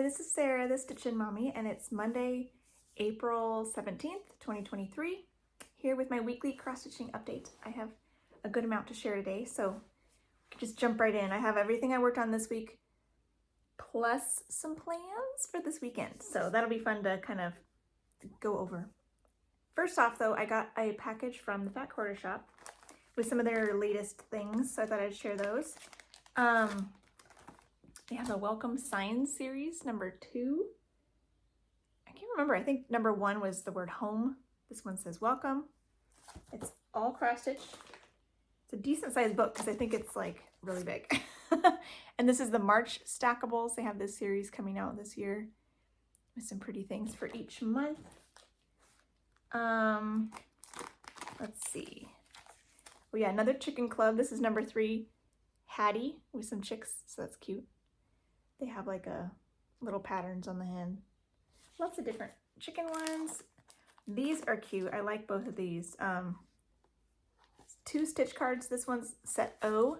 this is Sarah, the Stitchin Mommy, and it's Monday, April 17th, 2023, here with my weekly cross-stitching update. I have a good amount to share today, so we can just jump right in. I have everything I worked on this week, plus some plans for this weekend, so that'll be fun to kind of go over. First off, though, I got a package from the Fat Quarter Shop with some of their latest things, so I thought I'd share those. They have a Welcome Signs series, number 2. I can't remember. I think number 1 was the word home. This one says welcome. It's all cross-stitched. It's a decent sized book because I think it's like really big. And this is the March stackables. They have this series coming out this year with some pretty things for each month. Let's see. Oh yeah, another chicken club. This is number 3, Hattie, with some chicks, so that's cute. They have like a little patterns on the hen. Lots of different chicken ones. These are cute. I like both of these. 2 stitch cards. This one's set O,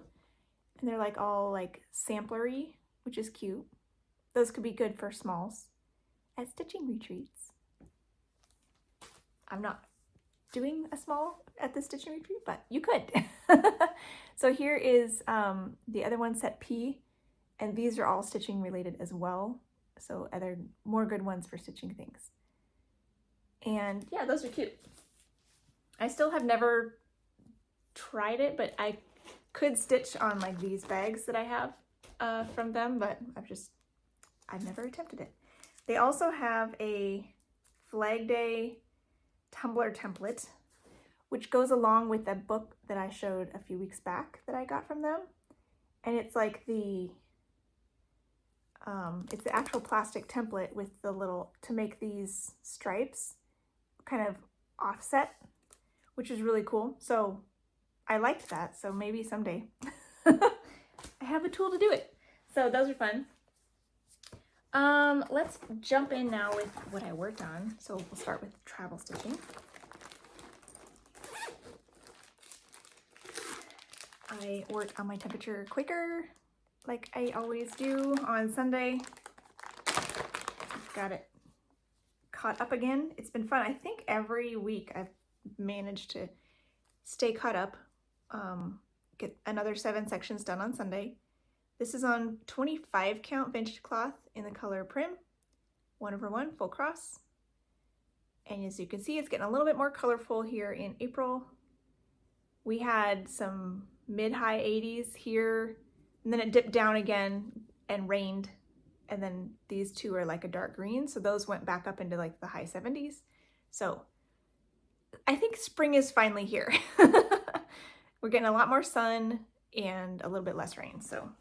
and they're like all like samplery, which is cute. Those could be good for smalls at stitching retreats. I'm not doing a small at the stitching retreat, but you could. So here is the other one, set P, and these are all stitching related as well. So other more good ones for stitching things. And yeah, those are cute. I still have never tried it, but I could stitch on like these bags that I have from them, but I've never attempted it. They also have a Flag Day tumbler template, which goes along with the book that I showed a few weeks back that I got from them. And it's like it's the actual plastic template with the little, to make these stripes kind of offset, which is really cool. So I liked that, so maybe someday I have a tool to do it. So those are fun. Let's jump in now with what I worked on. So we'll start with travel stitching. I worked on my temperature quicker, like I always do on Sunday. Got it caught up again. It's been fun. I think every week I've managed to stay caught up, get another 7 sections done on Sunday. This is on 25 count vintage cloth in the color Prim, 1/1 full cross. And as you can see, it's getting a little bit more colorful here in April. We had some mid-high 80s here, and then it dipped down again and rained. And then these two are like a dark green, so those went back up into like the high 70s. So I think spring is finally here. We're getting a lot more sun and a little bit less rain, so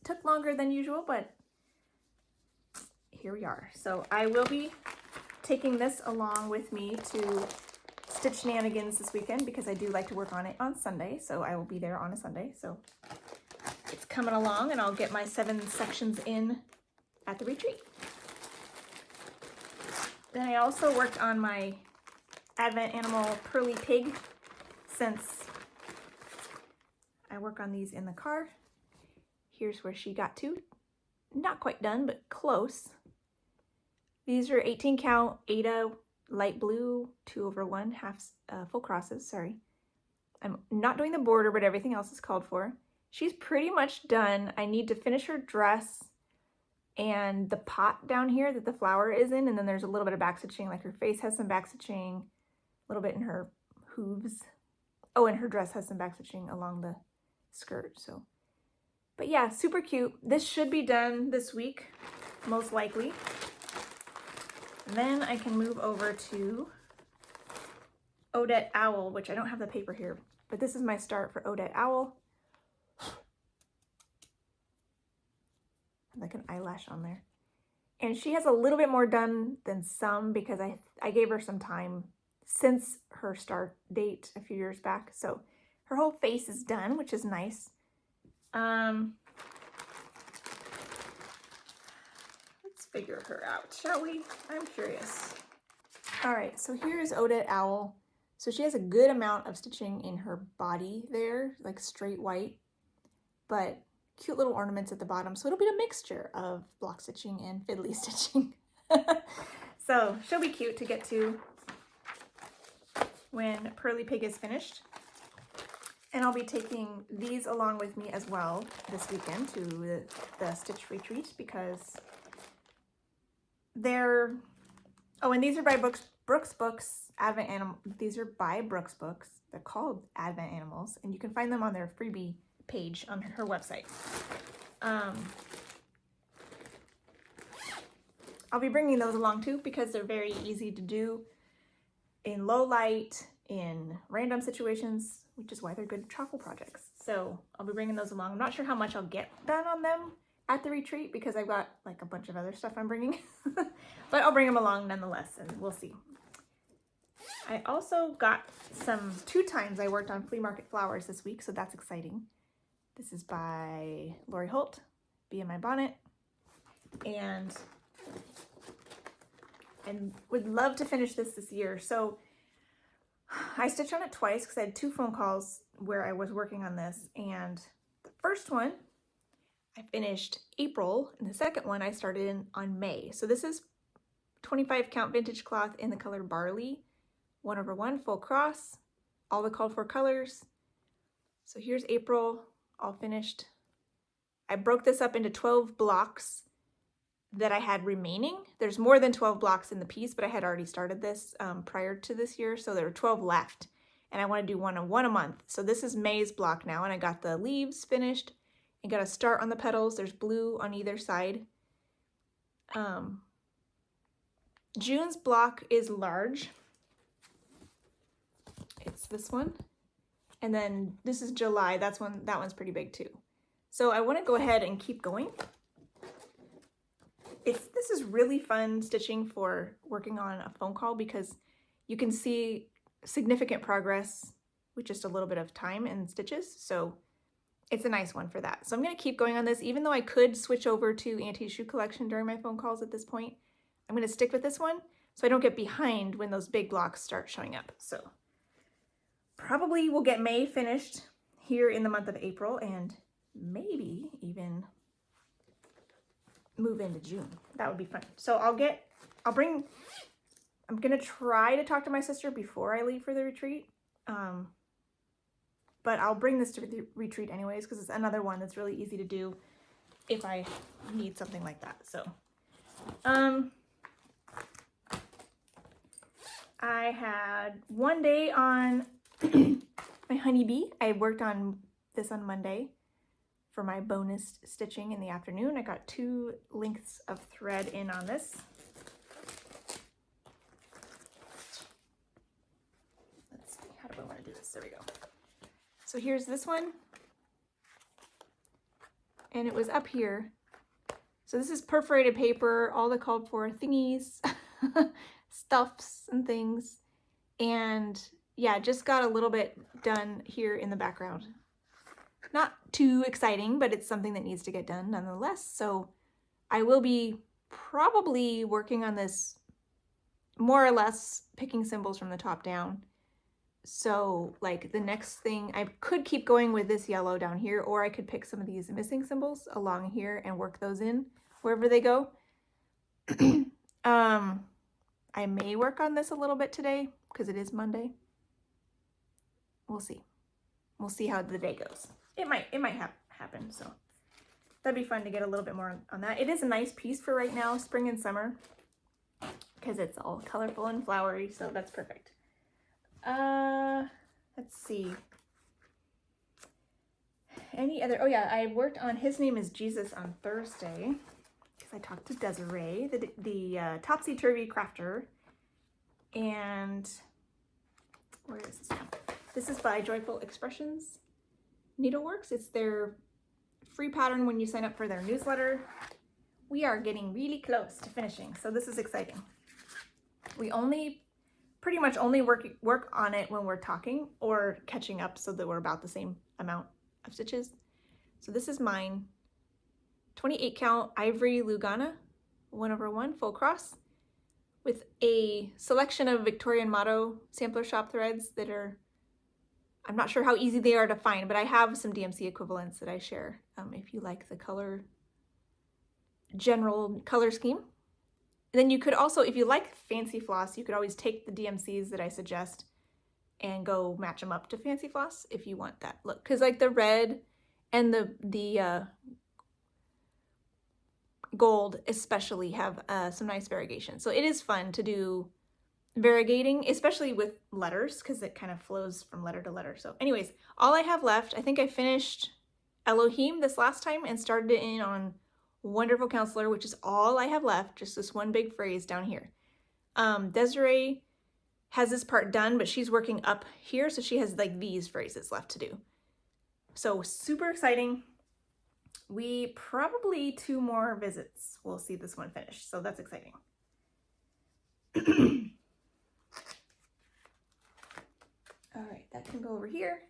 took longer than usual, but here we are. So I will be taking this along with me to Stitch Shenanigans this weekend because I do like to work on it on Sunday, so I will be there on a Sunday. So it's coming along, and I'll get my 7 sections in at the retreat. Then I also worked on my Advent Animal Pearly Pig, since I work on these in the car. Here's where she got to. Not quite done, but close. These are 18 count Ada light blue 2/1 half full crosses. Sorry, I'm not doing the border, but everything else is called for. She's pretty much done. I need to finish her dress and the pot down here that the flower is in, and then there's a little bit of back stitching, like her face has some back stitching, a little bit in her hooves. Oh, and her dress has some back stitching along the skirt. So, but yeah, super cute. This should be done this week, most likely. And then I can move over to Odette Owl, which I don't have the paper here, but this is my start for Odette Owl. Like an eyelash on there. And she has a little bit more done than some because I gave her some time since her start date a few years back. So her whole face is done, which is nice. Let's figure her out, shall we? I'm curious. All right, so here's Odette Owl. So she has a good amount of stitching in her body there, like straight white, but cute little ornaments at the bottom. So it'll be a mixture of block stitching and fiddly stitching. So she'll be cute to get to when Pearly Pig is finished. And I'll be taking these along with me as well this weekend to the Stitch Retreat because they're, oh, and these are by Brooks Books, Advent Animal. These are by Brooks Books. They're called Advent Animals, and you can find them on their freebie page on her website. I'll be bringing those along too because they're very easy to do in low light, in random situations, which is why they're good travel projects. So I'll be bringing those along. I'm not sure how much I'll get done on them at the retreat because I've got like a bunch of other stuff I'm bringing, but I'll bring them along nonetheless and we'll see. I also got two times I worked on flea market flowers this week, so that's exciting. This is by Lori Holt, Be in My Bonnet, and would love to finish this year. So I stitched on it twice because I had 2 phone calls where I was working on this, and the first one I finished April, and the second one I started on May. So this is 25 count vintage cloth in the color Barley, 1/1 full cross, all the called for colors. So here's April, all finished. I broke this up into 12 blocks that I had remaining. There's more than 12 blocks in the piece, but I had already started this prior to this year, so there were 12 left, and I want to do one a month. So this is May's block now, and I got the leaves finished and got a start on the petals. There's blue on either side. June's block is large. It's this one, and then this is July. That one's pretty big too. So I want to go ahead and keep going. This is really fun stitching for working on a phone call because you can see significant progress with just a little bit of time and stitches. So it's a nice one for that. So I'm going to keep going on this, even though I could switch over to Auntie's Shoe Collection during my phone calls at this point. I'm going to stick with this one so I don't get behind when those big blocks start showing up. So probably we'll get May finished here in the month of April and maybe even move into June. That would be fun. So I'm gonna try to talk to my sister before I leave for the retreat. But I'll bring this to the retreat anyways because it's another one that's really easy to do if I need something like that. So I had one day on my honeybee. I worked on this on Monday for my bonus stitching in the afternoon. I got 2 lengths of thread in on this. Let's see, how do I want to do this? There we go. So here's this one, and it was up here. So this is perforated paper, all the called for thingies, stuffs and things, and yeah, just got a little bit done here in the background. Not too exciting, but it's something that needs to get done nonetheless. So I will be probably working on this more or less picking symbols from the top down. So like the next thing, I could keep going with this yellow down here, or I could pick some of these missing symbols along here and work those in wherever they go. I may work on this a little bit today because it is Monday. We'll see. We'll see how the day goes. It might happen, so that'd be fun to get a little bit more on that. It is a nice piece for right now, spring and summer, because it's all colorful and flowery, so that's perfect. Let's see. Any other, oh yeah, I worked on His Name is Jesus on Thursday, because I talked to Desiree, the Topsy Turvy crafter, and where is this one? This is by Joyful Expressions Needleworks. It's their free pattern when you sign up for their newsletter. We are getting really close to finishing, so this is exciting. We pretty much only work on it when we're talking or catching up so that we're about the same amount of stitches. So this is mine, 28 count Ivory Lugana, 1/1 full cross, with a selection of Victorian Motto sampler shop threads that are I'm not sure how easy they are to find, but I have some DMC equivalents that I share if you like the general color scheme. And then you could also, if you like fancy floss, you could always take the DMCs that I suggest and go match them up to fancy floss if you want that look. Because like the red and the gold especially have some nice variegation. So it is fun to do variegating, especially with letters, because it kind of flows from letter to letter. So anyways, all I have left, I think I finished Elohim this last time and started it in on Wonderful Counselor, which is all I have left, just this one big phrase down here. Desiree has this part done, but she's working up here, so she has like these phrases left to do. So super exciting. We probably 2 more visits will see this one finished, so that's exciting. All right, that can go over here.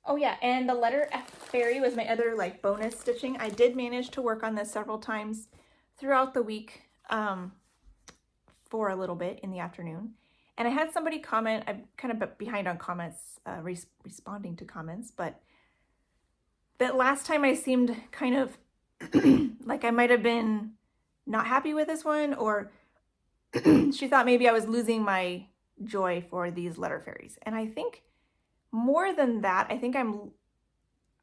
Oh yeah, and the letter F Fairy was my other like bonus stitching. I did manage to work on this several times throughout the week for a little bit in the afternoon. And I had somebody comment, I'm kind of behind on comments, responding to comments, but that last time I seemed kind of like I might have been not happy with this one, or she thought maybe I was losing my joy for these letter fairies. And I think more than that, I think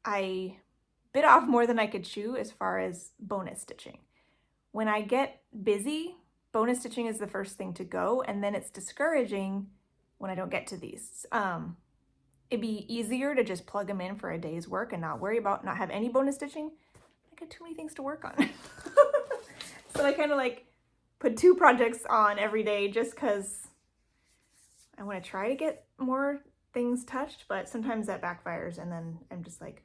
I bit off more than I could chew as far as bonus stitching. When I get busy, bonus stitching is the first thing to go, and then it's discouraging when I don't get to these. It'd be easier to just plug them in for a day's work and not worry about not have any bonus stitching. I got too many things to work on. So I kind of like put 2 projects on every day just because I want to try to get more things touched, but sometimes that backfires and then I'm just like,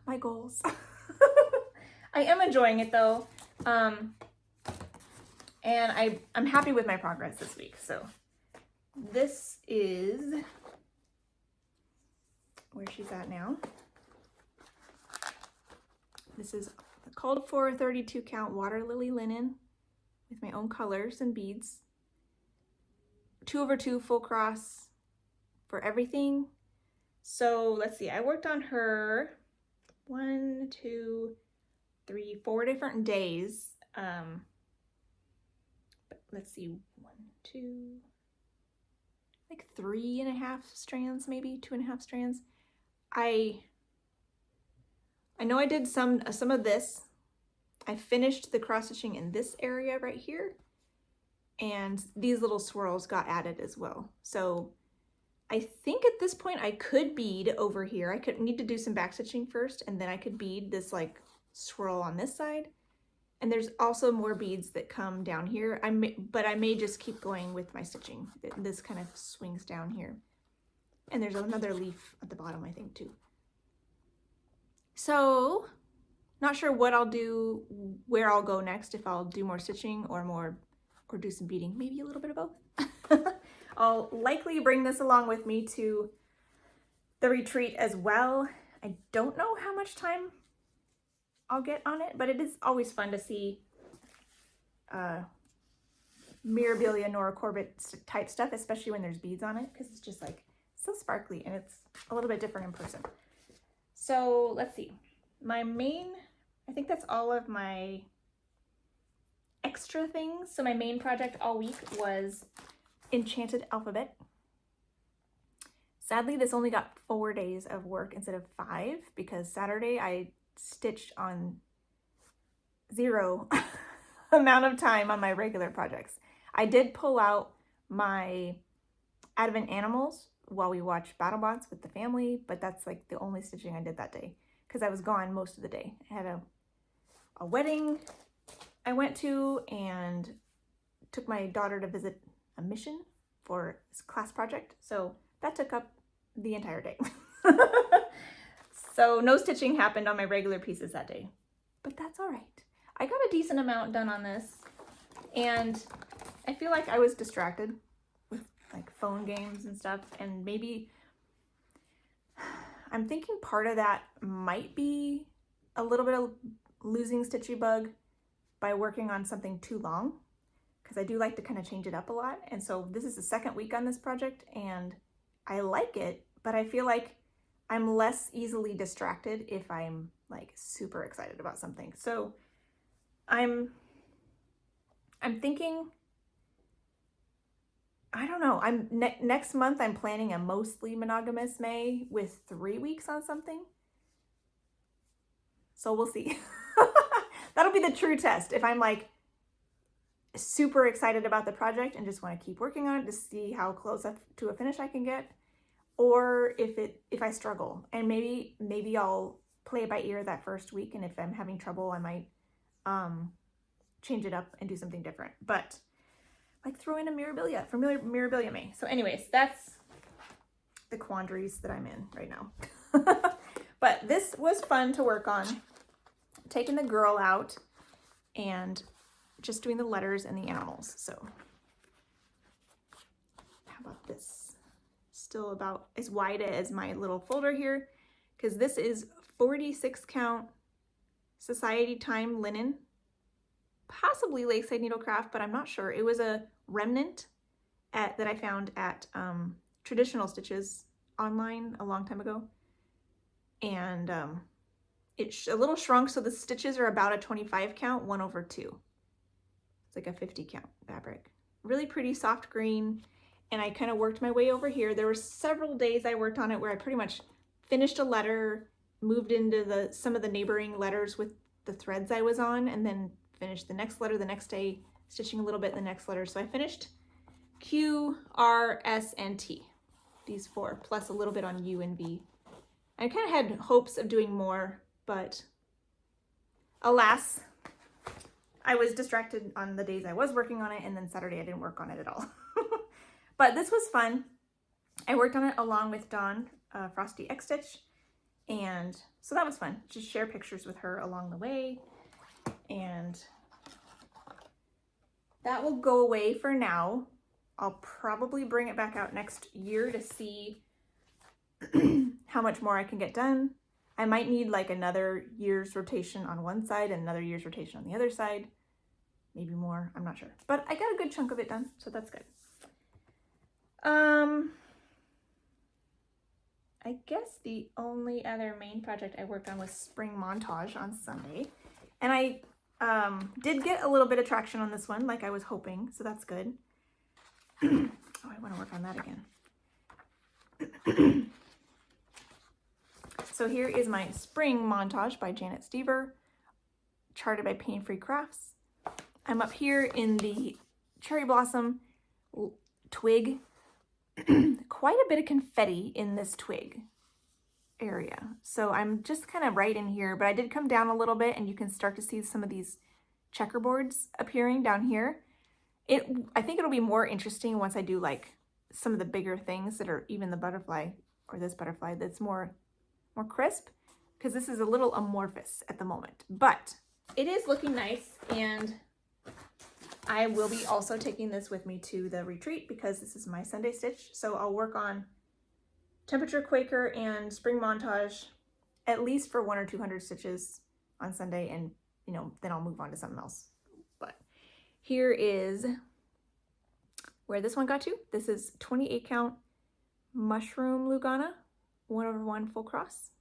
my goals. I am enjoying it though. And I'm happy with my progress this week. So this is where she's at now. This is called for 32 count water lily linen with my own colors and beads. 2/2 full cross for everything. So let's see, I worked on her 1, 2, 3, 4 different days. But let's see, 1, 2, like 3.5 strands, maybe 2.5 strands. I know I did some of this. I finished the cross stitching in this area right here, and these little swirls got added as well. So I think at this point I could bead over here. I could need to do some back stitching first, and then I could bead this like swirl on this side. And there's also more beads that come down here. But I may just keep going with my stitching. This kind of swings down here. And there's another leaf at the bottom, I think, too. So, not sure what I'll do, where I'll go next, if I'll do more stitching or do some beading. Maybe a little bit of both. I'll likely bring this along with me to the retreat as well. I don't know how much time I'll get on it, but it is always fun to see Mirabilia Nora Corbett type stuff, especially when there's beads on it, because it's just like so sparkly and it's a little bit different in person. So let's see, I think that's all of my extra things. So my main project all week was Enchanted Alphabet. Sadly, this only got 4 days of work instead of 5 because Saturday I stitched on 0 amount of time on my regular projects. I did pull out my Advent Animals while we watched BattleBots with the family, but that's like the only stitching I did that day because I was gone most of the day. I had a wedding I went to and took my daughter to visit a mission for this class project, so that took up the entire day. So no stitching happened on my regular pieces that day, but that's all right. I got a decent amount done on this, and I feel like I was distracted with like phone games and stuff, and maybe I'm thinking part of that might be a little bit of losing stitchy bug by working on something too long, because I do like to kind of change it up a lot. And so this is the second week on this project and I like it, but I feel like I'm less easily distracted if I'm like super excited about something. So I'm thinking, I don't know, next month I'm planning a mostly monogamous May with 3 weeks on something. So we'll see. That'll be the true test. If I'm like super excited about the project and just want to keep working on it to see how close to a finish I can get, or if I struggle, and maybe I'll play it by ear that first week, and if I'm having trouble, I might change it up and do something different. But like throw in a Mirabilia for Mirabilia May. So anyways, that's the quandaries that I'm in right now. But this was fun to work on, taking the girl out and just doing the letters and the animals. So how about this? Still about as wide as my little folder here, because this is 46 count Society Time linen, possibly Lakeside Needlecraft, but I'm not sure. It was a remnant that I found at Traditional Stitches online a long time ago, and it's a little shrunk, so the stitches are about a 25 count, 1/2. It's like a 50 count fabric. Really pretty soft green, and I kind of worked my way over here. There were several days I worked on it where I pretty much finished a letter, moved into some of the neighboring letters with the threads I was on, and then finished the next letter the next day, stitching a little bit in the next letter. So I finished Q, R, S, and T, these 4, plus a little bit on U and V. I kind of had hopes of doing more, but alas, I was distracted on the days I was working on it, and then Saturday I didn't work on it at all. But this was fun. I worked on it along with Dawn, Frosty X Stitch, and so that was fun. Just share pictures with her along the way, and that will go away for now. I'll probably bring it back out next year to see how much more I can get done. I might need like another year's rotation on one side and another year's rotation on the other side. Maybe more, I'm not sure. But I got a good chunk of it done, so that's good. I guess the only other main project I worked on was Spring Montage on Sunday. And I did get a little bit of traction on this one, like I was hoping, so that's good. Oh, I want to work on that again. So here is my Spring Montage by Janet Stever, charted by Pain Free Crafts. I'm up here in the Cherry Blossom twig. Quite a bit of confetti in this twig area. So I'm just kind of right in here, but I did come down a little bit, and you can start to see some of these checkerboards appearing down here. I think it'll be more interesting once I do like some of the bigger things that are even the butterfly, or this butterfly that's more crisp, because this is a little amorphous at the moment, but it is looking nice. And I will be also taking this with me to the retreat because this is my Sunday stitch. So I'll work on Temperature Quaker and Spring Montage at least for 100 or 200 stitches on Sunday, and then I'll move on to something else. But here is where this one got to. This is 28 count Mushroom Lugana, 1/1 full cross.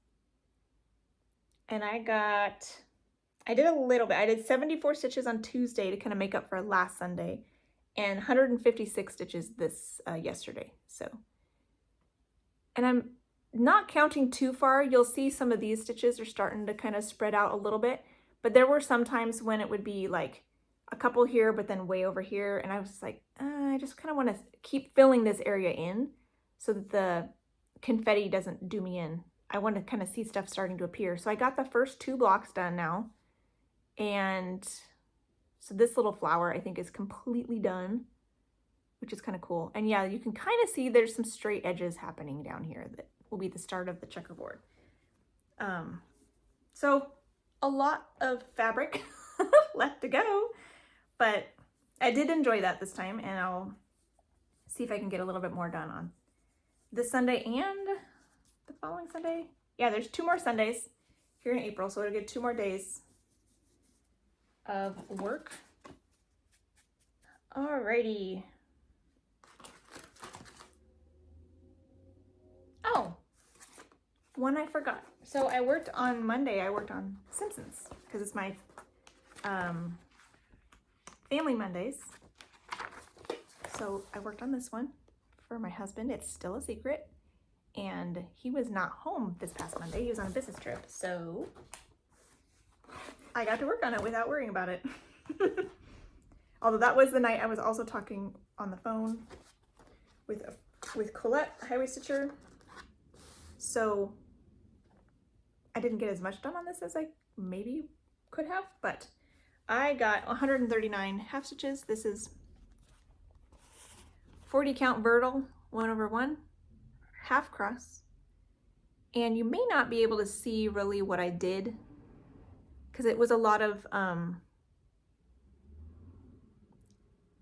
And I did a little bit. I did 74 stitches on Tuesday to kind of make up for last Sunday, and 156 stitches this yesterday. So, and I'm not counting too far. You'll see some of these stitches are starting to kind of spread out a little bit, but there were some times when it would be like a couple here, but then way over here. And I was like, I just kind of want to keep filling this area in so that the confetti doesn't do me in. I want to kind of see stuff starting to appear. So I got the first 2 blocks done now. And so this little flower I think is completely done, which is kind of cool. And yeah, you can kind of see there's some straight edges happening down here that will be the start of the checkerboard. So a lot of fabric left to go, but I did enjoy that this time, and I'll see if I can get a little bit more done on this Sunday and the following Sunday. Yeah, there's 2 more Sundays here in April, so it'll get 2 more days of work. Alrighty. Oh, one I forgot. So I worked on Monday, I worked on Simpsons because it's my family Mondays. So I worked on this one for my husband. It's still a secret. And he was not home this past Monday. He was on a business trip. So I got to work on it without worrying about it. Although that was the night I was also talking on the phone with Colette, Highway Stitcher. So I didn't get as much done on this as I maybe could have, but I got 139 half stitches. This is 40 count vertical 1/1 half cross. And you may not be able to see really what I did because it was a lot of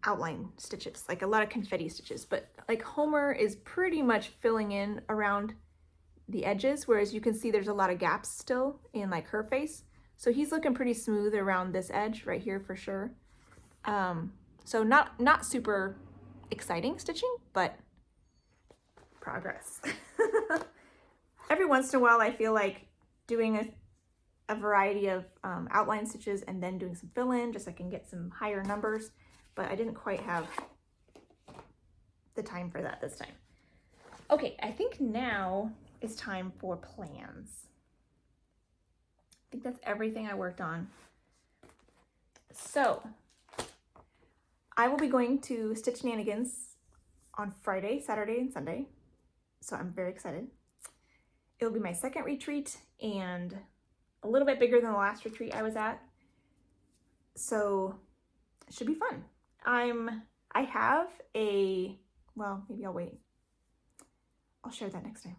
outline stitches, like a lot of confetti stitches, but like Homer is pretty much filling in around the edges, whereas you can see there's a lot of gaps still in like her face. So he's looking pretty smooth around this edge right here for sure. So not super exciting stitching, but progress. Every once in a while I feel like doing a variety of outline stitches and then doing some fill-in just so I can get some higher numbers, but I didn't quite have the time for that this time. Okay, I think now it's time for plans. I think that's everything I worked on. So I will be going to Stitch Shenanigans on Friday, Saturday, and Sunday. So I'm very excited. It'll be my second retreat and a little bit bigger than the last retreat I was at. So it should be fun. I have a, well, maybe I'll wait. I'll share that next time.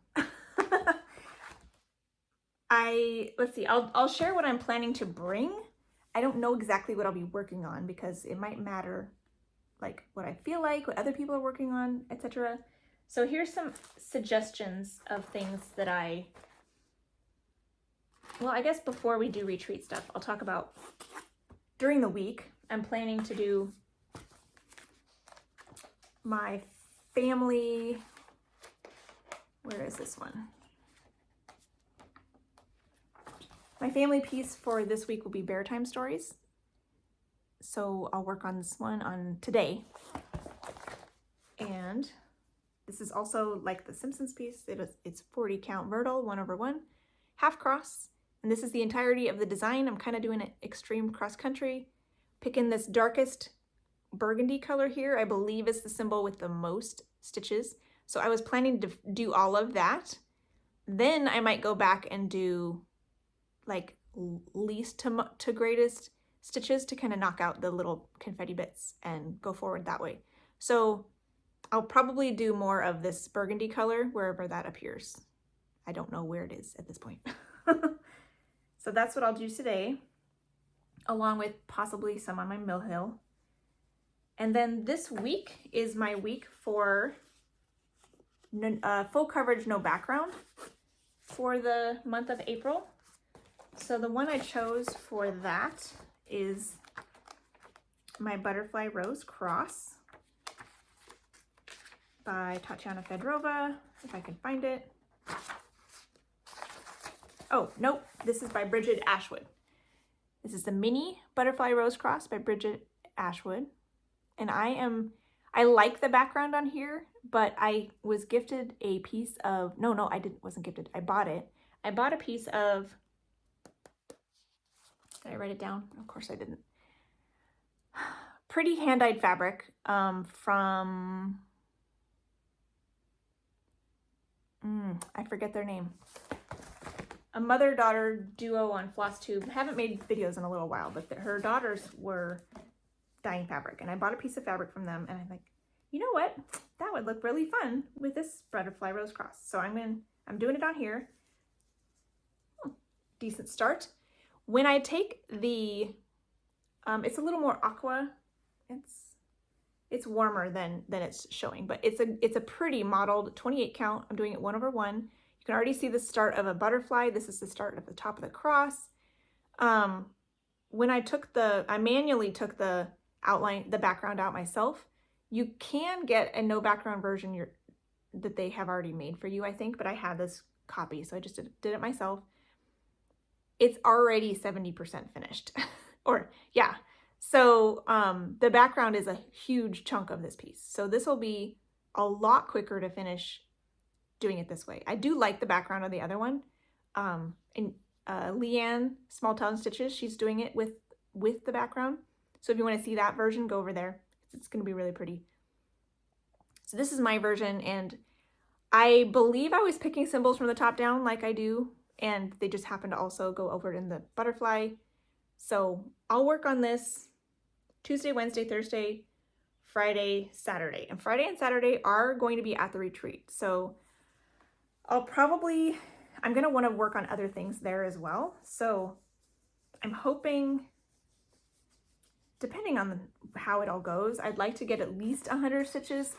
Let's see, I'll share what I'm planning to bring. I don't know exactly what I'll be working on because it might matter like what I feel like, what other people are working on, etc. So here's some suggestions of things that well, I guess before we do retreat stuff, I'll talk about during the week. I'm planning to do my family, where is this one? My family piece for this week will be Bear Time Stories. So I'll work on this one on today. And this is also like the Simpsons piece. It's 40 count vertical 1/1 half cross. And this is the entirety of the design. I'm kind of doing it extreme cross country. Picking this darkest burgundy color here, I believe is the symbol with the most stitches. So I was planning to do all of that. Then I might go back and do like least to greatest stitches to kind of knock out the little confetti bits and go forward that way. So I'll probably do more of this burgundy color wherever that appears. I don't know where it is at this point. So that's what I'll do today, along with possibly some on my Mill Hill. And then this week is my week for full coverage, no background for the month of April. So the one I chose for that is my Butterfly Rose Cross by Tatiana Fedorova, if I can find it. Oh, nope, this is by Bridget Ashwood. This is the mini Butterfly Rose Cross by Bridget Ashwood. And I like the background on here, but I was gifted a piece of, no, I wasn't gifted, I bought it. I bought a piece of, did I write it down? Of course I didn't. Pretty hand-dyed fabric from, I forget their name. A mother-daughter duo on Flosstube. I haven't made videos in a little while, but her daughters were dyeing fabric, and I bought a piece of fabric from them, and I'm like, you know what? That would look really fun with this Butterfly Rose Cross. So I'm doing it on here. Decent start. When I take the, it's a little more aqua. It's warmer than it's showing, but it's a pretty modeled 28 count. I'm doing it 1/1. You can already see the start of a butterfly. This is the start of the top of the cross. When I manually took the outline, the background out myself. You can get a no background version that they have already made for you, I think, but I had this copy, so I just did it myself. It's already 70% finished. Or, yeah. So the background is a huge chunk of this piece. So this will be a lot quicker to finish doing it this way. I do like the background of the other one. And Leanne, Small Town Stitches, she's doing it with the background. So if you want to see that version, go over there. It's going to be really pretty. So this is my version, and I believe I was picking symbols from the top down like I do, and they just happen to also go over in the butterfly. So I'll work on this Tuesday, Wednesday, Thursday, Friday, Saturday. And Friday and Saturday are going to be at the retreat. So I'm going to want to work on other things there as well. So I'm hoping, depending on how it all goes, I'd like to get at least 100 stitches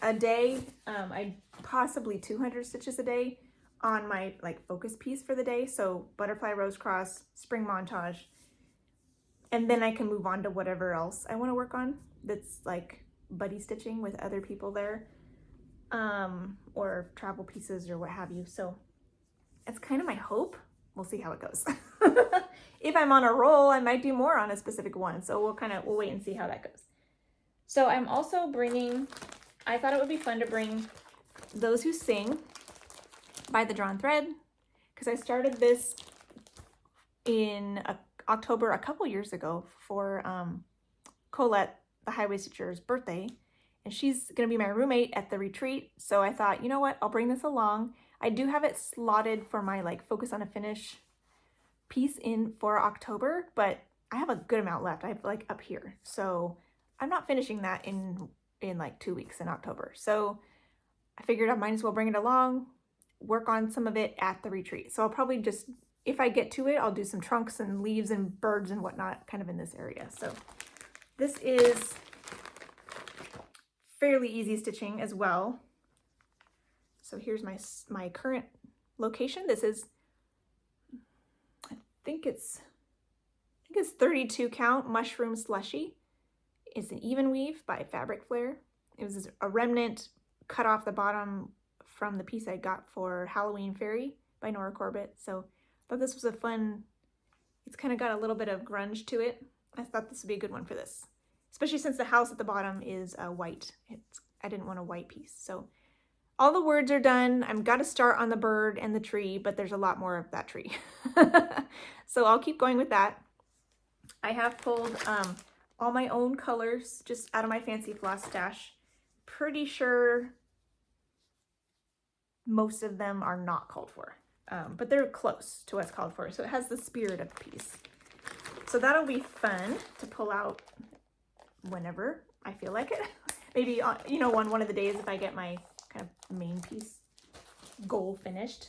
a day. I'd possibly 200 stitches a day on my like focus piece for the day. So butterfly, rose cross, spring montage, and then I can move on to whatever else I want to work on that's like buddy stitching with other people there, or travel pieces or what have you. So that's kind of my hope. We'll see how it goes. If I'm on a roll, I might do more on a specific one. So we'll wait and see how that goes. So I'm also bringing, I thought it would be fun to bring Those Who Sing by The Drawn Thread, because I started this in October a couple years ago for Colette, the Highway Stitcher's birthday, and she's going to be my roommate at the retreat. So I thought, you know what, I'll bring this along. I do have it slotted for my like focus on a finish piece in for October, but I have a good amount left. I have like up here, so I'm not finishing that in like 2 weeks in October. So I figured I might as well bring it along, work on some of it at the retreat. So I'll probably just, if I get to it, I'll do some trunks and leaves and birds and whatnot kind of in this area. So this is fairly easy stitching as well. So here's my current location. This is, I think it's 32 count mushroom slushy. It's an even weave by Fabric Flare. It was a remnant cut off the bottom from the piece I got for Halloween Fairy by Nora Corbett. So I thought this was a fun, it's kind of got a little bit of grunge to it. I thought this would be a good one for this, especially since the house at the bottom is white. I didn't want a white piece. So all the words are done. I've got to start on the bird and the tree, but there's a lot more of that tree. So I'll keep going with that. I have pulled all my own colors just out of my fancy floss stash. Pretty sure most of them are not called for, but they're close to what's called for. So it has the spirit of the piece. So that'll be fun to pull out whenever I feel like it. Maybe, you know, one of the days if I get my kind of main piece goal finished.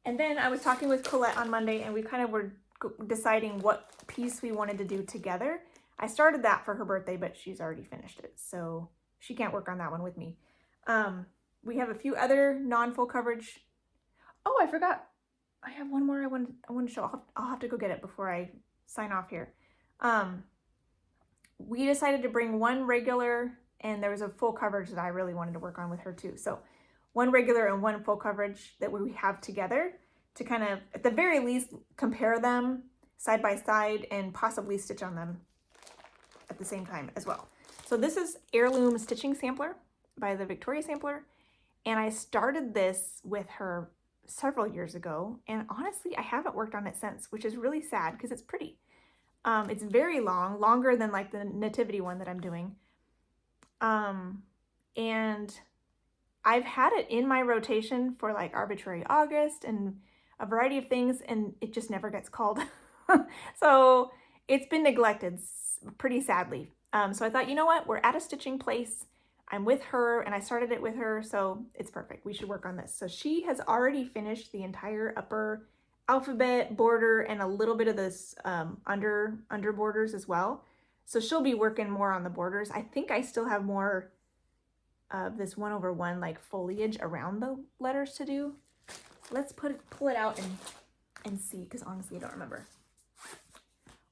And then I was talking with Colette on Monday, and we kind of were deciding what piece we wanted to do together. I started that for her birthday, but she's already finished it, so she can't work on that one with me. We have a few other non-full coverage. Oh, I forgot. I have one more I want to show. I'll have to go get it before I sign off here. We decided to bring one regular, and there was a full coverage that I really wanted to work on with her too. So one regular and one full coverage that we have together to kind of, at the very least, compare them side by side and possibly stitch on them at the same time as well. So this is Heirloom Stitching Sampler by the Victoria Sampler. And I started this with her several years ago. And honestly, I haven't worked on it since, which is really sad because it's pretty. It's very long, longer than like the Nativity one that I'm doing. And I've had it in my rotation for like Arbitrary August and a variety of things, and it just never gets called. So it's been neglected pretty sadly. So I thought, you know what, we're at a stitching place. I'm with her and I started it with her, so it's perfect. We should work on this. So she has already finished the entire upper alphabet border and a little bit of this under borders as well. So she'll be working more on the borders. I think I still have more of this 1/1 like foliage around the letters to do. Let's pull it out and see, because honestly I don't remember.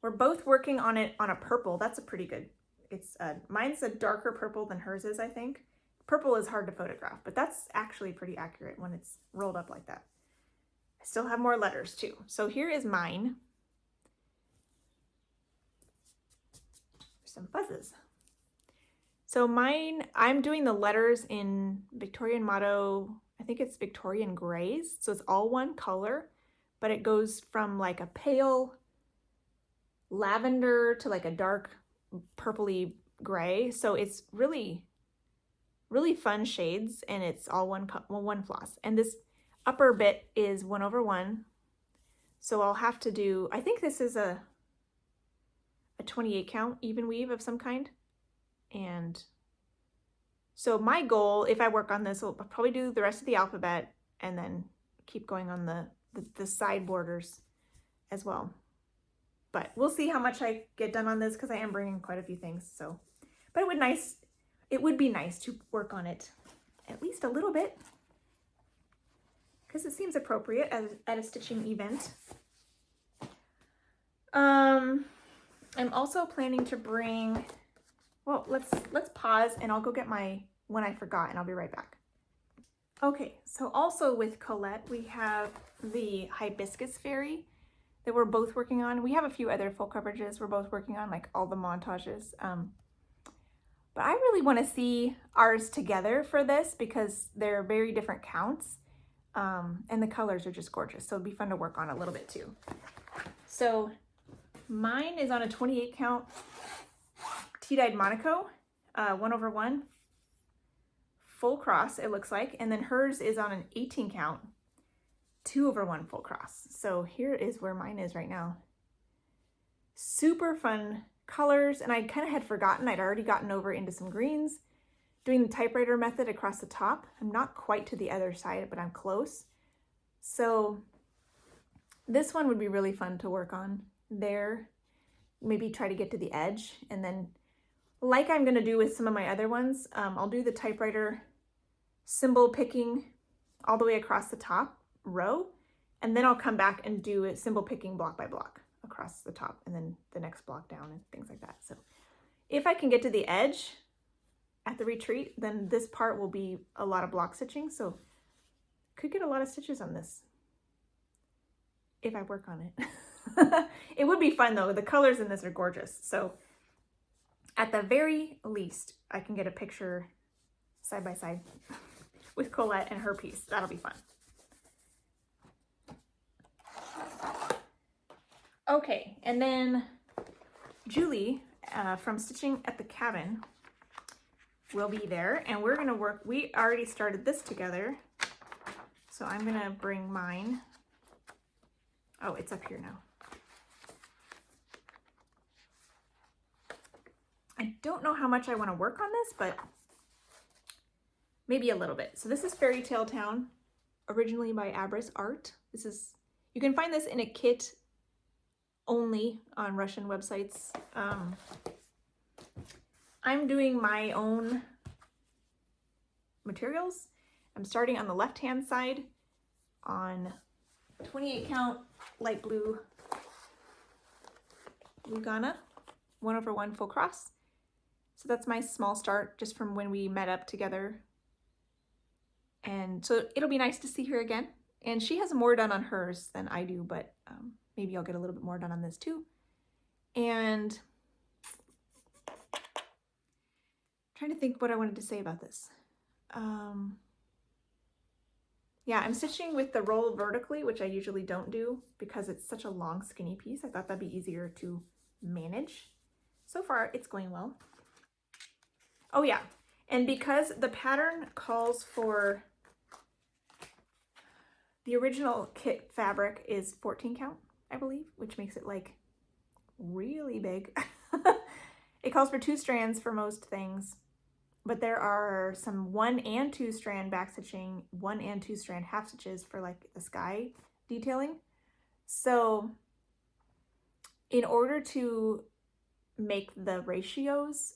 We're both working on it on a purple. That's a pretty good, it's mine's a darker purple than hers is, I think. Purple is hard to photograph, but that's actually pretty accurate when it's rolled up like that. I still have more letters too. So here is mine. Some fuzzes. So mine, I'm doing the letters in Victorian Motto, I think it's Victorian Grays. So it's all one color, but it goes from like a pale lavender to like a dark purpley gray. So it's really, really fun shades, and it's all one floss. And this upper bit is 1/1. So I'll have to do, I think this is a 28 count even weave of some kind. And so my goal, if I work on this, I'll probably do the rest of the alphabet and then keep going on the side borders as well. But we'll see how much I get done on this, because I am bringing quite a few things. So, but it would be nice to work on it at least a little bit, because it seems appropriate at a stitching event. I'm also planning to bring, well, let's pause and I'll go get my one I forgot, and I'll be right back. Okay, so also with Colette, we have the Hibiscus Fairy that we're both working on. We have a few other full coverages we're both working on, like all the montages. But I really want to see ours together for this, because they're very different counts, and the colors are just gorgeous. So it'd be fun to work on a little bit too. So mine is on a 28 count tea-dyed Monaco, 1/1, full cross it looks like, and then hers is on an 18 count, 2/1 full cross. So here is where mine is right now. Super fun colors, and I kind of had forgotten, I'd already gotten over into some greens, doing the typewriter method across the top. I'm not quite to the other side, but I'm close. So this one would be really fun to work on there. Maybe try to get to the edge, and then, like I'm going to do with some of my other ones, I'll do the typewriter symbol picking all the way across the top row, and then I'll come back and do a symbol picking block by block across the top, and then the next block down and things like that. So if I can get to the edge at the retreat, then this part will be a lot of block stitching. So could get a lot of stitches on this if I work on it. It would be fun though. The colors in this are gorgeous. So at the very least, I can get a picture side by side with Colette and her piece. That'll be fun. Okay, and then Julie from Stitching at the Cabin will be there, and we're gonna work, we already started this together, so I'm gonna bring mine. Oh, it's up here now. I don't know how much I want to work on this, but maybe a little bit. So this is Fairy Tale Town, originally by Abris Art. This is, you can find this in a kit only on Russian websites. I'm doing my own materials. I'm starting on the left-hand side on 28 count light blue Lugana, 1/1 full cross. So that's my small start just from when we met up together. And so it'll be nice to see her again. And she has more done on hers than I do, but maybe I'll get a little bit more done on this too. And I'm trying to think what I wanted to say about this. Yeah, I'm stitching with the roll vertically, which I usually don't do because it's such a long skinny piece. I thought that'd be easier to manage. So far, it's going well. Oh yeah, and because the pattern calls for, the original kit fabric is 14 count, I believe, which makes it like really big. It calls for 2 strands for most things, but there are some 1 and 2 strand back stitching, 1 and 2 strand half stitches for like the sky detailing. So in order to make the ratios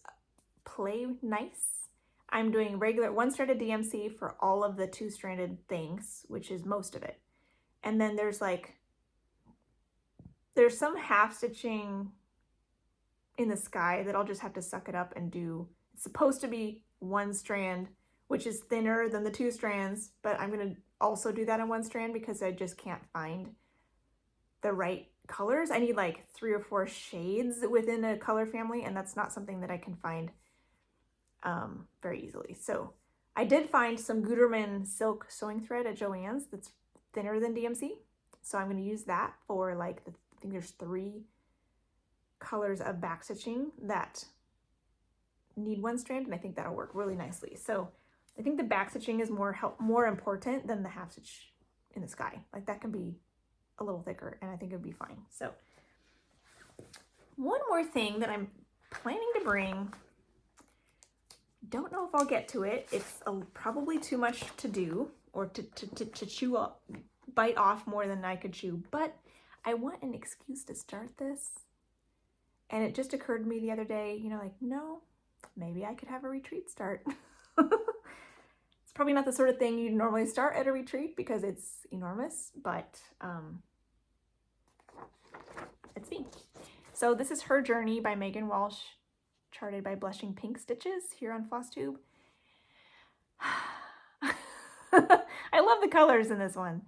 play nice, I'm doing regular 1-stranded DMC for all of the 2-stranded things, which is most of it. And then there's some half stitching in the sky that I'll just have to suck it up and do. It's supposed to be 1 strand which is thinner than the 2 strands, but I'm going to also do that in 1 strand because I just can't find the right colors. I need like 3 or 4 shades within a color family, and that's not something that I can find very easily. So I did find some Gutermann silk sewing thread at Joann's that's thinner than DMC. So I'm going to use that for like, I think there's 3 colors of back stitching that need 1 strand, and I think that'll work really nicely. So I think the back stitching is more important than the half stitch in the sky. Like that can be a little thicker, and I think it would be fine. So one more thing that I'm planning to bring, don't know if I'll get to it. It's probably too much to do, or to chew up, bite off more than I could chew, but I want an excuse to start this. And it just occurred to me the other day, you know, like, no, maybe I could have a retreat start. It's probably not the sort of thing you'd normally start at a retreat because it's enormous, but it's me. So this is Her Journey by Megan Walsh, charted by Blushing Pink Stitches here on Flosstube. I love the colors in this one.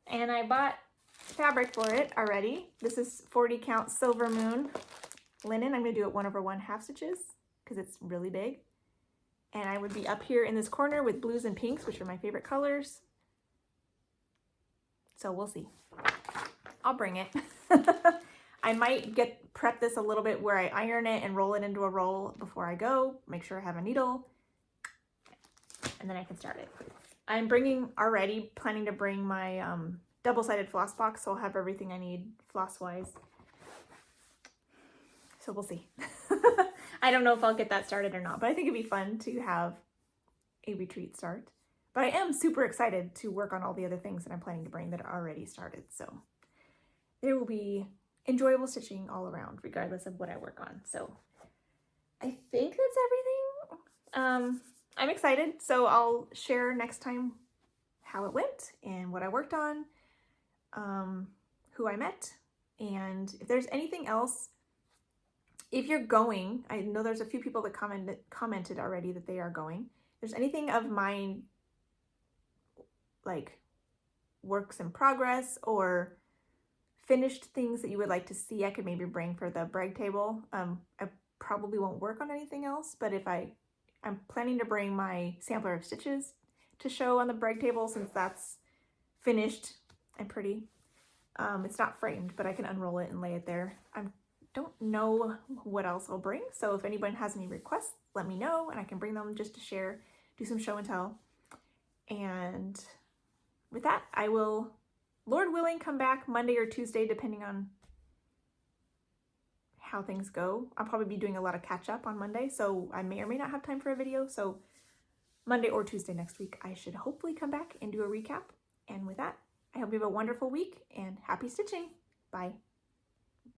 And I bought fabric for it already. This is 40 count Silver Moon linen. I'm going to do it 1/1 half stitches because it's really big. And I would be up here in this corner with blues and pinks, which are my favorite colors. So we'll see. I'll bring it. I might prep this a little bit where I iron it and roll it into a roll before I go. Make sure I have a needle. And then I can start it. I'm planning to bring my double-sided floss box, so I'll have everything I need floss-wise. So we'll see. I don't know if I'll get that started or not, but I think it'd be fun to have a retreat start. But I am super excited to work on all the other things that I'm planning to bring that are already started. So there will be enjoyable stitching all around, regardless of what I work on. So I think that's everything. I'm excited, so I'll share next time how it went and what I worked on, who I met, and if there's anything else. If you're going, I know there's a few people that commented already that they are going. If there's anything of mine, like works in progress or finished things that you would like to see, I could maybe bring for the brag table. I probably won't work on anything else, but if I'm planning to bring my sampler of stitches to show on the brag table since that's finished and pretty. It's not framed, but I can unroll it and lay it there. I don't know what else I'll bring, so if anyone has any requests, let me know and I can bring them just to share, do some show and tell. And with that, I will, Lord willing, come back Monday or Tuesday depending on how things go. I'll probably be doing a lot of catch up on Monday, so I may or may not have time for a video. So Monday or Tuesday next week, I should hopefully come back and do a recap. And with that, I hope you have a wonderful week and happy stitching. Bye.